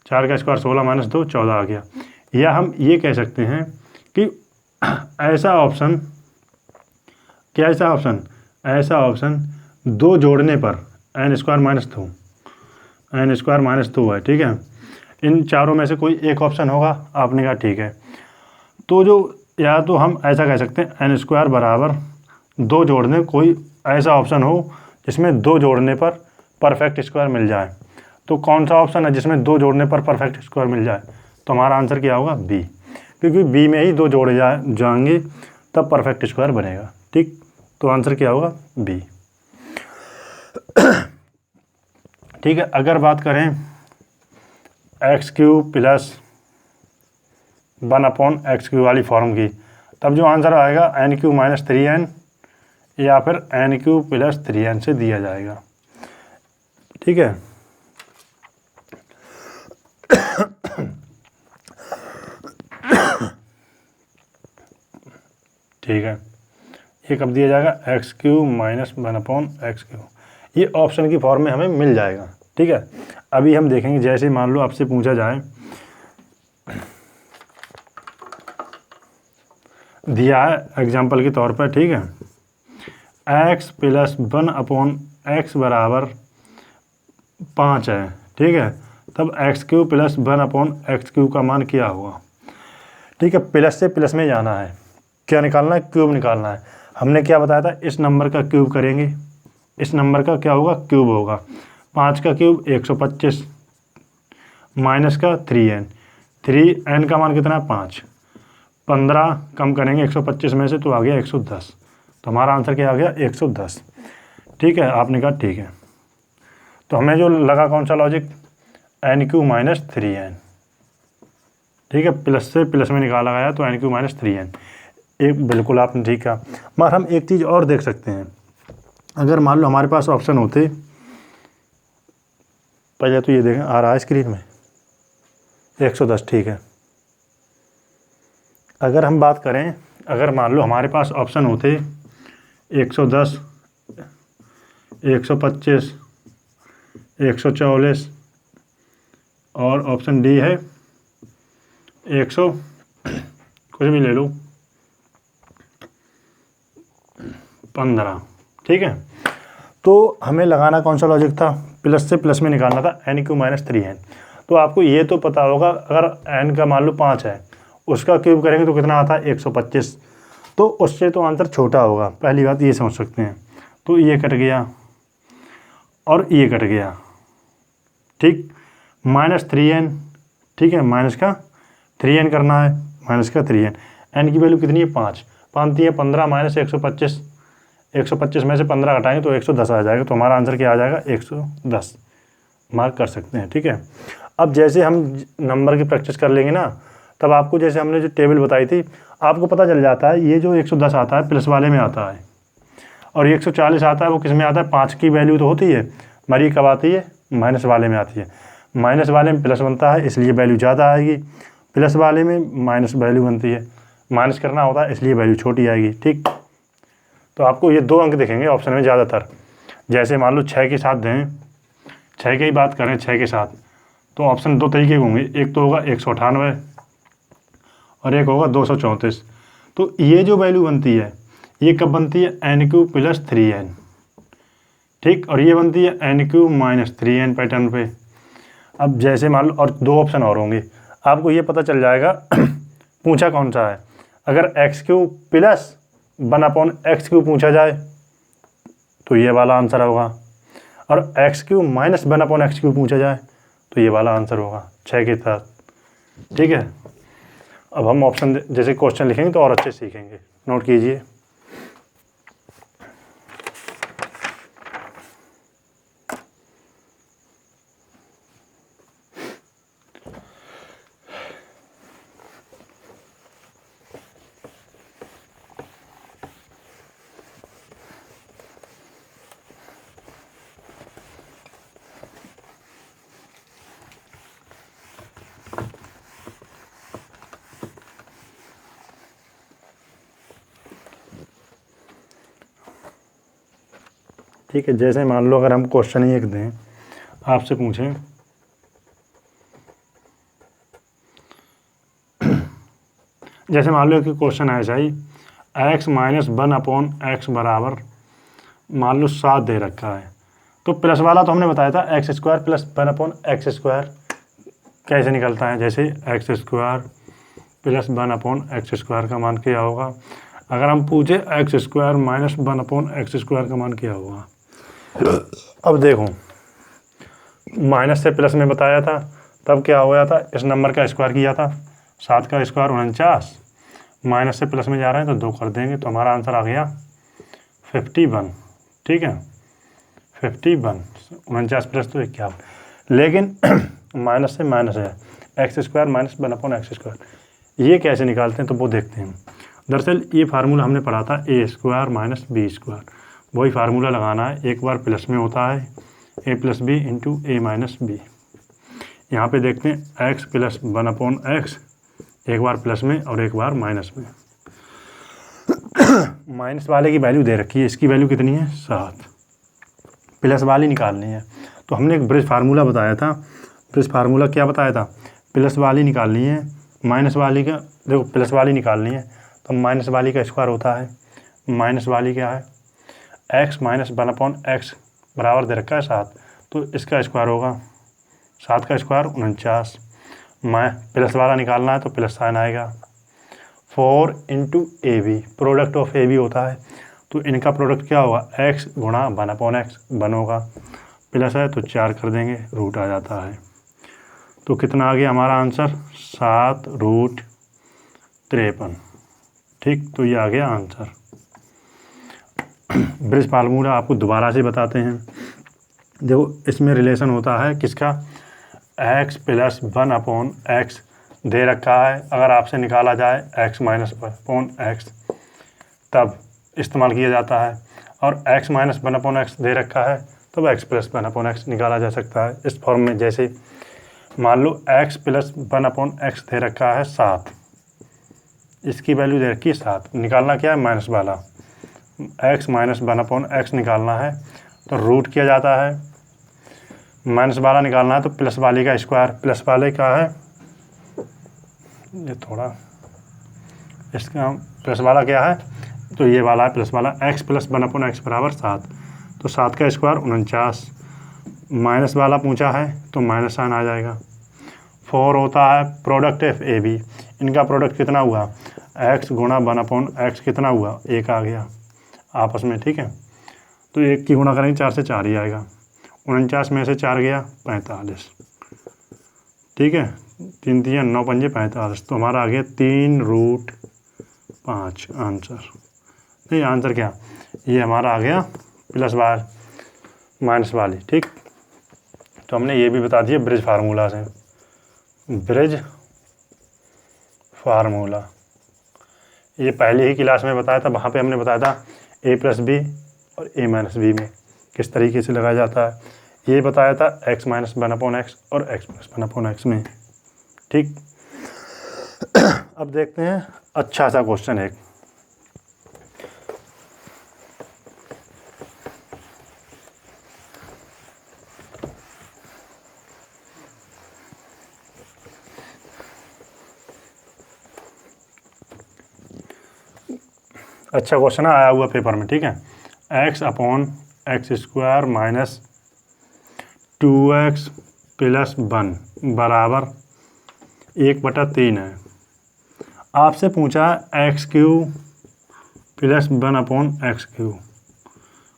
4 का स्क्वायर 16 - 2 14 आ गया। या हम ये कह सकते हैं कि ऐसा ऑप्शन, क्या ऐसा ऑप्शन, ऐसा ऑप्शन 2 जोड़ने पर n² - 2, n² - 2 है। ठीक है, इन चारों में से कोई एक ऑप्शन होगा। आपने कहा ठीक है, तो जो या तो हम ऐसा कह सकते हैं n² बराबर 2 जोड़ने, कोई ऐसा ऑप्शन हो जिसमें 2 जोड़ने पर परफेक्ट स्क्वायर मिल जाए। तो कौन सा ऑप्शन है जिसमें 2 जोड़ने पर परफेक्ट स्क्वायर मिल जाए, तो हमारा आंसर क्या होगा बी, क्योंकि बी में ही 2 जोड़े जाएंगे तब परफेक्ट स्क्वायर बनेगा। ठीक, तो आंसर क्या होगा बी। ठीक है, अगर बात करें x³ + 1/x³ वाली फॉर्म की, तब जो आंसर आएगा n³ - 3n या फिर n³ + 3n से दिया जाएगा। ठीक है, ठीक है, ये कब दिया जाएगा, x³ - 1/x³, ये ऑप्शन की फॉर्म में हमें मिल जाएगा। ठीक है, अभी हम देखेंगे, जैसे मान लो आपसे पूछा जाए, दिया है एग्जांपल के तौर पर, ठीक है, x + 1/x बराबर 5 है। ठीक है, तब x³ + 1/x³ का मान क्या होगा। ठीक है, प्लस से प्लस में जाना है, क्या निकालना है, क्यूब निकालना है। हमने क्या बताया था, इस नंबर का क्यूब करेंगे, इस नंबर का क्या होगा, क्यूब होगा। 5 का क्यूब 125, माइनस का 3n, 3n का मान कितना है 5, 15 कम करेंगे 125 में से तो आ गया 110, तो हमारा आंसर क्या आ गया 110। ठीक है, आपने कहा ठीक है, तो हमें जो लगा कौन सा लॉजिक, n³ - 3n। ठीक है, प्लस से प्लस में निकाला गया तो n³ माइनस 3n। एक बिल्कुल आपने ठीक कहा। मगर हम एक चीज़ और देख सकते हैं, अगर मान लो हमारे पास ऑप्शन होते, पहले तो ये देखें आ रहा है स्क्रीन में 110, ठीक है। अगर हम बात करें, अगर मान लो हमारे पास ऑप्शन होते 110, 125, 144 और ऑप्शन डी है 100, कुछ भी ले लो 15, ठीक है। तो हमें लगाना कौन सा लॉजिक था, प्लस से प्लस में निकालना था n³ माइनस 3n। तो आपको ये तो पता होगा, अगर n का मान लो 5 है, उसका क्यूब करेंगे तो कितना आता है 125, तो उससे तो आंसर छोटा होगा, पहली बात ये समझ सकते हैं। तो ये कट गया और ये कट गया, ठीक, माइनस 3n, ठीक है, माइनस का 3n करना है, माइनस का 3n, n की वैल्यू कितनी है 5, 5 है 15 माइनस 125, 125 में से 15 घटाएंगे तो 110 आ जाएगा। तो हमारा आंसर क्या आ जाएगा 110, मार्क कर सकते हैं, ठीक है। अब जैसे हम नंबर की प्रैक्टिस कर लेंगे ना, तब आपको जैसे हमने जो टेबल बताई थी, आपको पता चल जाता है ये जो 110 आता है प्लस वाले में आता है, और ये 140 आता है वो किस में आता है, 5 की वैल्यू तो होती है, मरी कब आती है, माइनस वाले में आती है। माइनस वाले में प्लस बनता है इसलिए वैल्यू ज़्यादा आएगी, प्लस वाले में माइनस वैल्यू बनती है, माइनस करना होता है इसलिए वैल्यू छोटी आएगी, ठीक। तो आपको ये 2 अंक दिखेंगे ऑप्शन में ज़्यादातर। जैसे मान लो 6 के साथ दें, 6 की बात करें 6 के साथ, तो ऑप्शन 2 तरीके के होंगे, एक तो होगा 198 और एक होगा 234। तो ये जो वैल्यू बनती है ये कब बनती है, n³ प्लस 3n, ठीक, और ये बनती है n³ माइनस 3n पैटर्न पे। अब जैसे मान लो, और 2 ऑप्शन और होंगे, आपको ये पता चल जाएगा पूछा कौन सा है। अगर x³ प्लस 1/x³ पूछा जाए तो ये वाला आंसर होगा, और x³ माइनस 1/x³ पूछा जाए तो ये वाला आंसर होगा 6 के साथ, ठीक है। अब हम ऑप्शन जैसे क्वेश्चन लिखेंगे तो और अच्छे सीखेंगे, नोट कीजिए। ठीक है, जैसे मान लो अगर हम क्वेश्चन ही एक दें, आपसे पूछें जैसे मान लो कि क्वेश्चन ऐसा ही x माइनस 1/x बराबर मान लो 7 दे रखा है। तो प्लस वाला तो हमने बताया था x² प्लस 1/x², कैसे निकलता है, जैसे x² प्लस 1/x² का मान क्या होगा। अगर हम पूछे x² माइनस 1/x² का मान क्या होगा, अब देखो माइनस से प्लस में बताया था, तब क्या हो था, इस नंबर का स्क्वायर किया था, 7 का स्क्वायर 49, माइनस से प्लस में जा रहे हैं तो 2 कर देंगे तो हमारा आंसर आ गया 51, ठीक है, 51, 49 प्लस तो 51, लेकिन माइनस से माइनस है, x² माइनस 1/x², ये कैसे निकालते हैं तो वो देखते हैं। दरअसल ये फार्मूला हमने पढ़ा था a² माइनस b², वही फार्मूला लगाना है, एक बार प्लस में होता है a plus B into a minus B. यहाँ पे देखते हैं x प्लस 1/x, एक बार प्लस में और एक बार माइनस में। माइनस वाले की वैल्यू दे रखी है, इसकी वैल्यू कितनी है 7, प्लस वाली निकालनी है। तो हमने एक ब्रिज फार्मूला बताया था, ब्रिज फार्मूला क्या बताया था, प्लस वाली निकालनी है, माइनस वाली का देखो प्लस वाली निकालनी है तो माइनस वाली का स्क्वायर होता है, माइनस वाली क्या है x माइनस 1/x बराबर दे रखा है 7, तो इसका स्क्वायर होगा 7 का स्क्वायर 49, प्लस वाला निकालना है तो प्लस साइन आएगा, 4 into A B, product of A B होता है, तो इनका प्रोडक्ट क्या होगा x गुणा 1/x, 1 होगा, प्लस है तो 4 कर देंगे, रूट आ जाता है। तो कितना आ गया हमारा आंसर 7√53, ठीक, तो ये आ गया आंसर। ब्रिज फार्मूला आपको दोबारा से बताते हैं, देखो इसमें रिलेशन होता है किसका, x प्लस 1/x दे रखा है, अगर आपसे निकाला जाए x minus one upon x तब इस्तेमाल किया जाता है, और x minus one upon x दे रखा है तब x plus one upon x निकाला जा सकता है इस फॉर्म में। जैसे मान लो x plus one upon x दे रखा है 7, इसकी वैल्यू दे रखी है 7, निकालना क्या है माइनस वाला, x minus one upon x निकालना है तो रूट किया जाता है, माइनस वाला निकालना है तो प्लस वाले का स्क्वायर, प्लस वाले का है ये थोड़ा, इसका प्लस वाला क्या है तो ये वाला है प्लस वाला, x plus one upon x बराबर 7, तो 7 का स्क्वायर 49, माइनस वाला पूछा है तो माइनस साइन आ जाएगा। 4 होता है प्रोडक्ट एफ ए बी, इनका प्रोडक्ट कितना हुआ x गुणा वन अपॉन एक्स कितना हुआ 1 आ गया आपस में, ठीक है। तो 1 की गुणा करेंगे 4 से 4 ही आएगा, 49 में से 4 गया 45, ठीक है, 3 3 9 5 45, तो हमारा आ गया 3√5 आंसर। नहीं आंसर क्या, ये हमारा आ गया प्लस वाल माइनस वाली, ठीक। तो हमने ये भी बता दिया ब्रिज फार्मूला से, ब्रिज फार्मूला ये पहले ही क्लास में बताया था, वहाँ पे हमने बताया था a प्लस बी और a माइनस बी में किस तरीके से लगाया जाता है, ये बताया था x minus one upon x और x plus one upon x में, ठीक। अब देखते हैं अच्छा सा क्वेश्चन एक, अच्छा क्वेश्चन आया हुआ पेपर में, ठीक है। x upon x square minus 2x plus 1 बराबर 1/3 है। आपसे पूछा x cube plus 1 upon x cube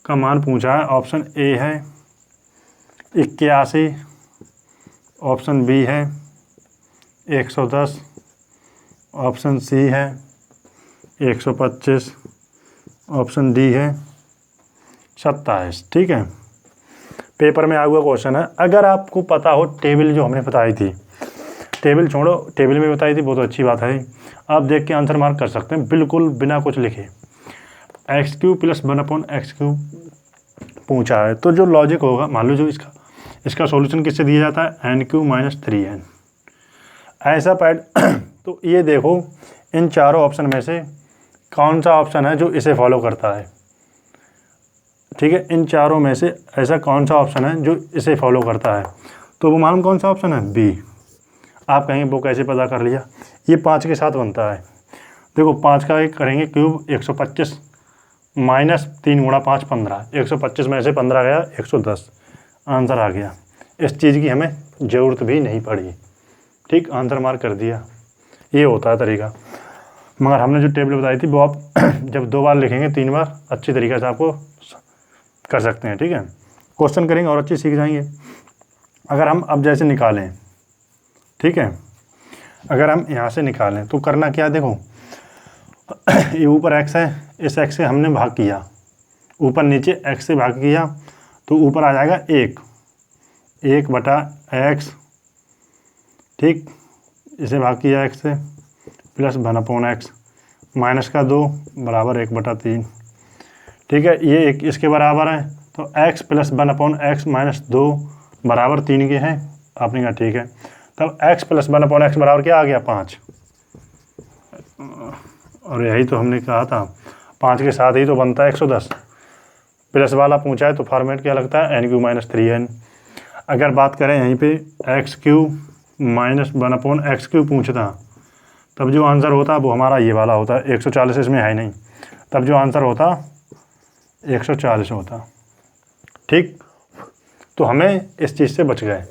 का मान पूछा है। ऑप्शन ए है 81, ऑप्शन बी है 110, ऑप्शन सी है 125, ऑप्शन डी है 27, ठीक है। पेपर में आया हुआ क्वेश्चन है। अगर आपको पता हो टेबल जो हमने बताई थी, टेबल छोड़ो, टेबल में बताई थी बहुत अच्छी बात है, आप देख के आंसर मार्क कर सकते हैं बिल्कुल बिना कुछ लिखे। X cube plus 1 upon x cube पूछा है, तो जो लॉजिक होगा, मान लो जो इसका सॉल्यूशन किससे दिया जाता है एन क्यूब माइनस 3n ऐसा पैड। तो ये देखो इन चारों ऑप्शन में से कौन सा ऑप्शन है जो इसे फॉलो करता है, ठीक है। इन चारों में से ऐसा कौन सा ऑप्शन है जो इसे फॉलो करता है, तो वो मालूम कौन सा ऑप्शन है बी। आप कहेंगे वो कैसे पता कर लिया, ये 5 के साथ बनता है। देखो 5 का एक करेंगे क्यूब 125 माइनस 3 गुणा 5 15, 125 में से 15 गया 110, आंसर आ गया। इस चीज़ की हमें ज़रूरत भी नहीं पड़ी, ठीक, आंसर मार्क कर दिया। ये होता है तरीका। मगर हमने जो टेबल बताई थी वो आप जब 2 बार लिखेंगे 3 बार अच्छी तरीके से आपको कर सकते हैं, ठीक है। क्वेश्चन करेंगे और अच्छी सीख जाएंगे। अगर हम अब जैसे निकालें, ठीक है, अगर हम यहाँ से निकालें तो करना क्या, देखो ये ऊपर x है, इस x से हमने भाग किया, ऊपर नीचे x से भाग किया तो ऊपर आ जाएगा 1/x, ठीक, इसे भाग किया x से प्लस 1 अपॉन एक्स माइनस का 2 बराबर 1/3, ठीक है। ये एक इसके बराबर है तो x plus 1 upon x minus 2 बराबर 3 के हैं। आपने कहा ठीक है, तब x प्लस 1 अपॉन एक्स बराबर क्या आ गया 5, और यही तो हमने कहा था 5 के साथ ही तो बनता है 110। प्लस वाला पूछा है तो फॉर्मेट क्या लगता है एन क्यू माइनस 3n। अगर बात करें यहीं पे x cube minus 1 upon x cube पूछता, तब जो आंसर होता वो हमारा ये वाला होता, 140 इसमें है नहीं, तब जो आंसर होता 140 होता, ठीक। तो हमें इस चीज़ से बच गए,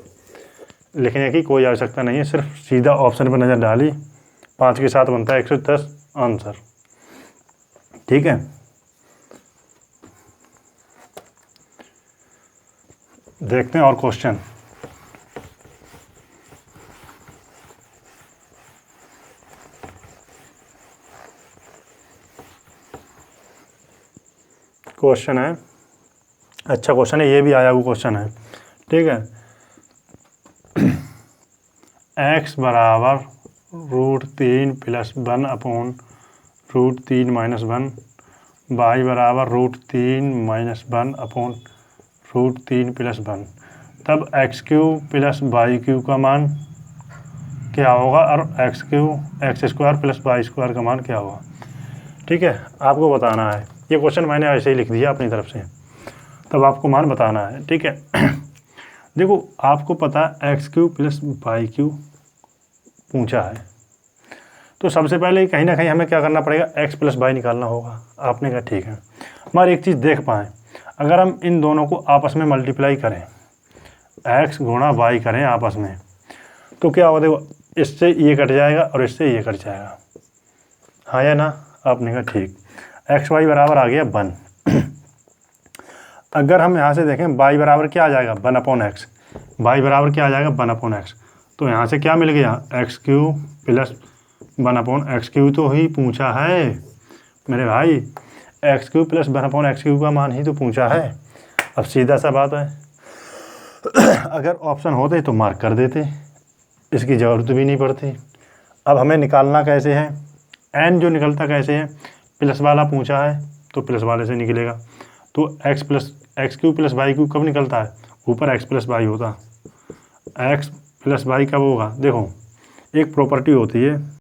लिखने की कोई आवश्यकता नहीं है, सिर्फ सीधा ऑप्शन पर नज़र डाली, 5 के साथ बनता है 110 आंसर, ठीक है। देखते हैं और क्वेश्चन। क्वेश्चन है, अच्छा क्वेश्चन है, ये भी आया हुआ क्वेश्चन है, ठीक है। x बराबर √3 प्लस 1 अपॉन √3 माइनस 1 y बराबर √3 माइनस 1 अपॉन √3 प्लस 1। तब x³ प्लस y³ का मान क्या होगा और x² प्लस y² का मान क्या होगा। ठीक है, आपको बताना है। ये क्वेश्चन मैंने ऐसे ही लिख दिया अपनी तरफ से, तब आपको मान बताना है। ठीक है, देखो आपको पता है x³ प्लस y³ पूछा है, तो सबसे पहले कहीं ना कहीं हमें क्या करना पड़ेगा, x प्लस y निकालना होगा। आपने कहा ठीक है, हमारी एक चीज़ देख पाएँ, अगर हम इन दोनों को आपस में मल्टीप्लाई करें, x गुणा y करें आपस में, तो क्या होगा, देखो इससे ये कट जाएगा और इससे ये कट जाएगा, हाँ या ना। आपने कहा ठीक, एक्स वाई बराबर आ गया 1। अगर हम यहाँ से देखें y बराबर क्या आ जाएगा 1/x, y बराबर क्या आ जाएगा 1/x, तो यहाँ से क्या मिल गया x³ प्लस 1/x³ तो ही पूछा है मेरे भाई, x³ प्लस 1/x³ का मान ही तो पूछा है। अब सीधा सा बात है, अगर ऑप्शन होते तो मार्क कर देते, इसकी ज़रूरत भी नहीं पड़ती। अब हमें निकालना कैसे है, n जो निकलता कैसे है, प्लस वाला पूछा है तो प्लस वाले से निकलेगा। तो x³ प्लस y³ कब निकलता है, ऊपर x प्लस y होता, x प्लस y कब होगा। देखो एक प्रॉपर्टी होती है